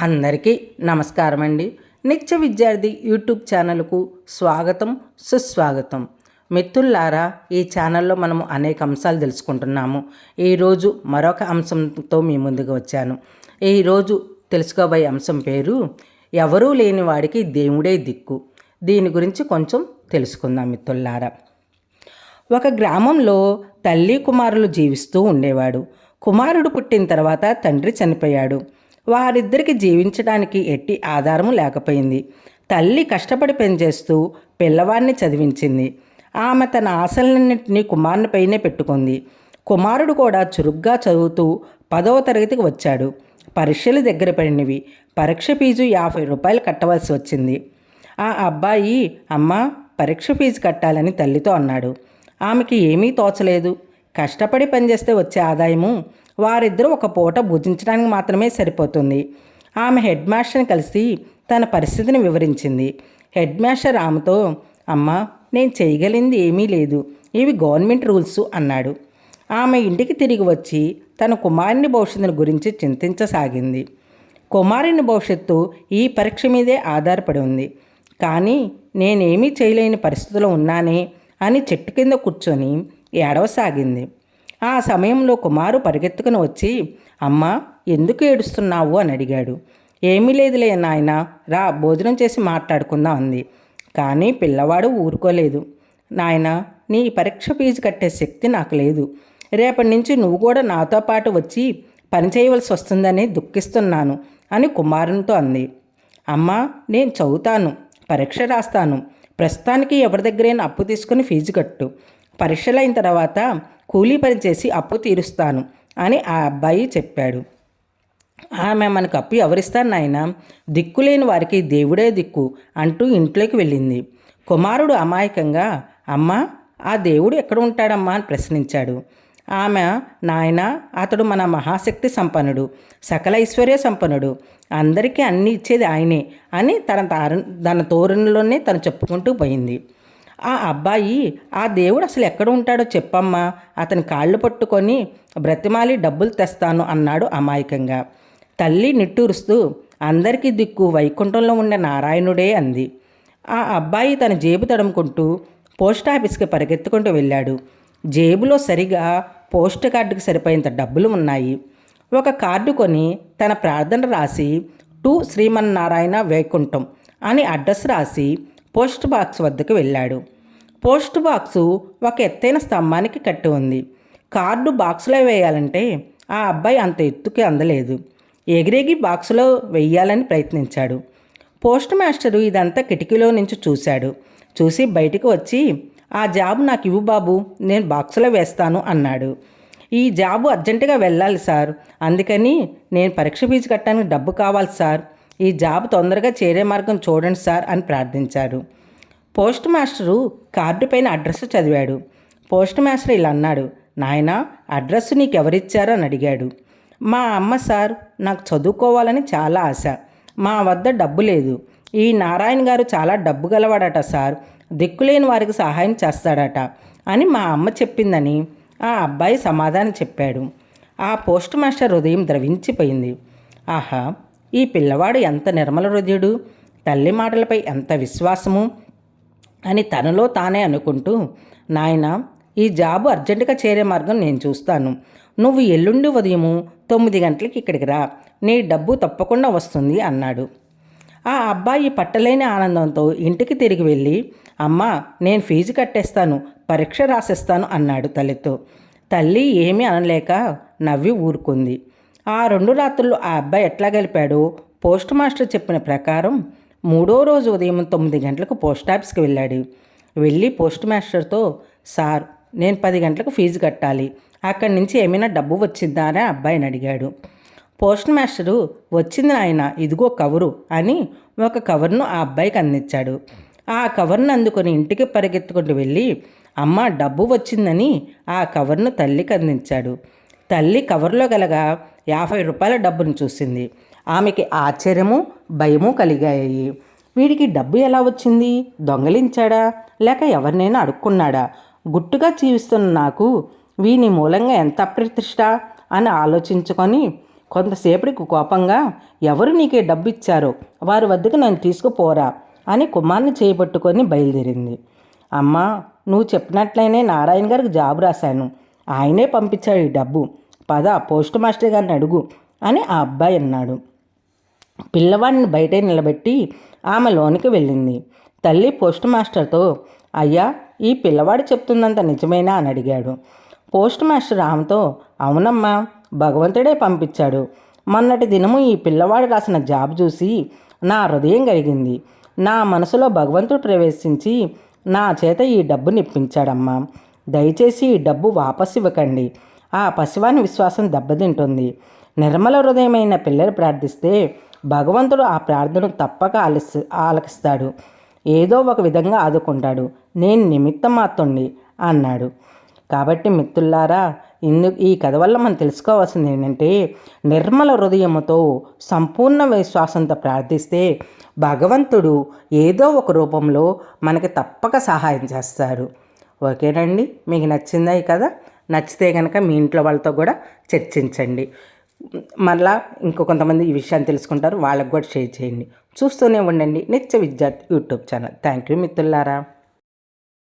అందరికీ నమస్కారం అండి. నిత్య విద్యార్థి యూట్యూబ్ ఛానల్కు స్వాగతం, సుస్వాగతం. మిత్రులారా, ఈ ఛానల్లో మనము అనేక అంశాలు తెలుసుకుంటున్నాము. ఈరోజు మరొక అంశంతో మీ ముందుకు వచ్చాను. ఈరోజు తెలుసుకోబోయే అంశం పేరు ఎవరూ లేని వాడికి దేవుడే దిక్కు. దీని గురించి కొంచెం తెలుసుకుందాం మిత్రులారా. ఒక గ్రామంలో తల్లి కుమారులు జీవిస్తూ ఉండేవాడు. కుమారుడు పుట్టిన తర్వాత తండ్రి చనిపోయాడు. వారిద్దరికి జీవించడానికి ఎట్టి ఆధారము లేకపోయింది. తల్లి కష్టపడి పెంచేస్తూ పిల్లవాడిని చదివించింది. ఆమె తన ఆశలన్నింటినీ కుమారునిపైనే పెట్టుకుంది. కుమారుడు కూడా చురుగ్గా చదువుతూ 10వ తరగతికి వచ్చాడు. పరీక్షలు దగ్గర పడినవి. పరీక్ష ఫీజు 50 రూపాయలు కట్టవలసి వచ్చింది. ఆ అబ్బాయి అమ్మ పరీక్ష ఫీజు కట్టాలని తల్లితో అన్నాడు. ఆమెకి ఏమీ తోచలేదు. కష్టపడి పనిచేస్తే వచ్చే ఆదాయము వారిద్దరూ ఒక పూట భుజించడానికి మాత్రమే సరిపోతుంది. ఆమె హెడ్ మాస్టర్ని కలిసి తన పరిస్థితిని వివరించింది. హెడ్ మాస్టర్ ఆమెతో అమ్మ నేను చేయగలిగింది ఏమీ లేదు, ఇవి గవర్నమెంట్ రూల్స్ అన్నాడు. ఆమె ఇంటికి తిరిగి వచ్చి తన కుమారుని భవిష్యత్తుని గురించి చింతించసాగింది. కుమారుని భవిష్యత్తు ఈ పరీక్ష మీదే ఆధారపడి ఉంది. కానీ నేనేమీ చేయలేని పరిస్థితిలో ఉన్నానే అని చెట్టు కింద కూర్చొని ఏడవసాగింది. ఆ సమయంలో కుమారు పరిగెత్తుకుని వచ్చి అమ్మా ఎందుకు ఏడుస్తున్నావు అని అడిగాడు. ఏమీ లేదులే నాయన, రా భోజనం చేసి మాట్లాడుకుందాం అంది. కానీ పిల్లవాడు ఊరుకోలేదు. నాయన, నీ పరీక్ష ఫీజు కట్టే శక్తి నాకు లేదు. రేపటి నుంచి నువ్వు కూడా నాతో పాటు వచ్చి పని చేయవలసి వస్తుందని దుఃఖిస్తున్నాను అని కుమారునితో అంది. అమ్మా నేను చదువుతాను, పరీక్ష రాస్తాను. ప్రస్తుతానికి ఎవరి దగ్గరైనా అప్పు తీసుకుని ఫీజు కట్టు. పరీక్షలైన తర్వాత కూలీ పని చేసి అప్పు తీరుస్తాను అని ఆ అబ్బాయి చెప్పాడు. ఆమె మనకు అప్పు ఎవరిస్తాను నాయన, దిక్కులేని వారికి దేవుడే దిక్కు అంటూ ఇంట్లోకి వెళ్ళింది. కుమారుడు అమాయకంగా అమ్మ ఆ దేవుడు ఎక్కడ ఉంటాడమ్మా అని ప్రశ్నించాడు. ఆమె నాయన అతడు మన మహాశక్తి సంపన్నుడు, సకల ఐశ్వర్య సంపన్నుడు, అందరికీ అన్నీ ఇచ్చేది ఆయనే అని తన తోరణలోనే తను చెప్పుకుంటూ పోయింది. ఆ అబ్బాయి ఆ దేవుడు అసలు ఎక్కడ ఉంటాడో చెప్పమ్మా, అతని కాళ్ళు పట్టుకొని బ్రతిమాలి డబ్బులు తెస్తాను అన్నాడు అమాయకంగా. తల్లి నిట్టూరుస్తూ అందరికీ దిక్కు వైకుంఠంలో ఉండే నారాయణుడే అంది. ఆ అబ్బాయి తన జేబు తడుముకుంటూ పోస్ట్ ఆఫీస్కి పరిగెత్తుకుంటూ వెళ్ళాడు. జేబులో సరిగా పోస్ట్ కార్డుకి సరిపోయేంత డబ్బులు ఉన్నాయి. ఒక కార్డు కొని తన ప్రార్థన రాసి టు శ్రీమన్నారాయణ వైకుంఠం అని అడ్రస్ రాసి పోస్ట్ బాక్స్ వద్దకు వెళ్ళాడు. పోస్ట్ బాక్సు ఒక ఎత్తైన స్తంభానికి కట్టి ఉంది. కార్డు బాక్సులో వేయాలంటే ఆ అబ్బాయి అంత ఎత్తుకి అందలేదు. ఎగిరెగి బాక్సులో వెయ్యాలని ప్రయత్నించాడు. పోస్ట్ మాస్టరు ఇదంతా కిటికీలో నుంచి చూశాడు. చూసి బయటికి వచ్చి ఆ జాబు నాకు ఇవ్వు బాబు, నేను బాక్సులో వేస్తాను అన్నాడు. ఈ జాబు అర్జెంటుగా వెళ్ళాలి సార్, అందుకని నేను పరీక్ష ఫీజు కట్టడానికి డబ్బు కావాలి సార్, ఈ జాబ్ తొందరగా చేరే మార్గం చూడండి సార్ అని ప్రార్థించాడు. పోస్ట్ మాస్టరు కార్డు పైన అడ్రస్ చదివాడు. పోస్ట్ మాస్టర్ ఇలా అన్నాడు, నాయనా అడ్రస్ నీకెవరిచ్చారు అని అడిగాడు. మా అమ్మ సార్, నాకు చదువుకోవాలని చాలా ఆశ, మా వద్ద డబ్బు లేదు. ఈ నారాయణ గారు చాలా డబ్బు గలవాడట సార్, దిక్కులేని వారికి సహాయం చేస్తాడట అని మా అమ్మ చెప్పిందని ఆ అబ్బాయి సమాధానం చెప్పాడు. ఆ పోస్ట్ మాస్టర్ హృదయం ద్రవించిపోయింది. ఆహా, ఈ పిల్లవాడు ఎంత నిర్మల హృదయుడు, తల్లి మాటలపై ఎంత విశ్వాసము అని తనలో తానే అనుకుంటూ, నాయన ఈ జాబు అర్జెంటుగా చేరే మార్గం నేను చూస్తాను, నువ్వు ఎల్లుండి ఉదయము 9 గంటలకి ఇక్కడికి రా, నీ డబ్బు తప్పకుండా వస్తుంది అన్నాడు. ఆ అబ్బాయి పట్టలేని ఆనందంతో ఇంటికి తిరిగి వెళ్ళి అమ్మా నేను ఫీజు కట్టేస్తాను, పరీక్ష రాసేస్తాను అన్నాడు తల్లితో. తల్లి ఏమీ అనలేక నవ్వి ఊరుకుంది. ఆ 2 రాత్రులు ఆ అబ్బాయి ఎట్లా గలిపాడో పోస్ట్ మాస్టర్ చెప్పిన ప్రకారం 3వ రోజు ఉదయం 9 గంటలకు పోస్ట్ ఆఫీస్కి వెళ్ళాడు. వెళ్ళి పోస్ట్ మాస్టర్తో సార్ నేను 10 గంటలకు ఫీజు కట్టాలి, అక్కడి నుంచి ఏమైనా డబ్బు వచ్చిందా అని అబ్బాయిని అడిగాడు. పోస్ట్ మాస్టరు వచ్చింది నాయన, ఇదిగో కవరు అని ఒక కవర్ను ఆ అబ్బాయికి అందించాడు. ఆ కవర్ను అందుకొని ఇంటికి పరిగెత్తుకుంటూ వెళ్ళి అమ్మ డబ్బు వచ్చిందని ఆ కవర్ను తల్లికి అందించాడు. తల్లి కవర్లో గలగా 50 రూపాయల డబ్బును చూసింది. ఆమెకి ఆశ్చర్యము భయము కలిగాయి. వీడికి డబ్బు ఎలా వచ్చింది? దొంగలించాడా లేక ఎవరినైనా అడుక్కున్నాడా? గుట్టుగా జీవిస్తున్న నాకు వీని మూలంగా ఎంత అప్రతిష్ట అని ఆలోచించుకొని కొంతసేపటికి కోపంగా, ఎవరు నీకే డబ్బు ఇచ్చారో వారి వద్దకు నన్ను తీసుకుపోరా అని కుమార్ని చేయబట్టుకొని బయలుదేరింది. అమ్మా, నువ్వు చెప్పినట్లయినే నారాయణ గారికి జాబు రాశాను, ఆయనే పంపించాడు ఈ డబ్బు, పద పోస్ట్ మాస్టర్ గారిని అడుగు అని ఆ అబ్బాయి అన్నాడు. పిల్లవాడిని బయటే నిలబెట్టి ఆమె లోనికి వెళ్ళింది. తల్లి పోస్ట్ మాస్టర్తో, అయ్యా, ఈ పిల్లవాడు చెప్తుందంత నిజమేనా అని అడిగాడు. పోస్ట్ మాస్టర్ ఆమెతో, అవునమ్మా, భగవంతుడే పంపించాడు. మొన్నటి దినము ఈ పిల్లవాడు రాసిన జాబ్ చూసి నా హృదయం కలిగింది. నా మనసులో భగవంతుడు ప్రవేశించి నా చేత ఈ డబ్బుని ఇప్పించాడమ్మా. దయచేసి ఈ డబ్బు వాపసు ఇవ్వకండి. ఆ పసివాని విశ్వాసం దెబ్బతింటుంది. నిర్మల హృదయమైన పిల్లలు ప్రార్థిస్తే భగవంతుడు ఆ ప్రార్థనను తప్పక ఆలకిస్తాడు. ఏదో ఒక విధంగా ఆదుకుంటాడు. నేను నిమిత్త మాత్రుండి అన్నాడు. కాబట్టి మిత్రులారా, ఈ కథ వల్ల మనం తెలుసుకోవాల్సింది ఏంటంటే, నిర్మల హృదయముతో సంపూర్ణ విశ్వాసంతో ప్రార్థిస్తే భగవంతుడు ఏదో ఒక రూపంలో మనకి తప్పక సహాయం చేస్తారు. ఓకేనండి, మీకు నచ్చిందా ఈ కథ? నచ్చితే కనుక మీ ఇంట్లో వాళ్ళతో కూడా చర్చించండి. మళ్ళా కొంతమంది ఈ విషయాన్ని తెలుసుకుంటారు, వాళ్ళకు కూడా షేర్ చేయండి. చూస్తూనే ఉండండి నిత్య విద్యార్థి యూట్యూబ్ ఛానల్. థ్యాంక్ యూ మిత్రులారా.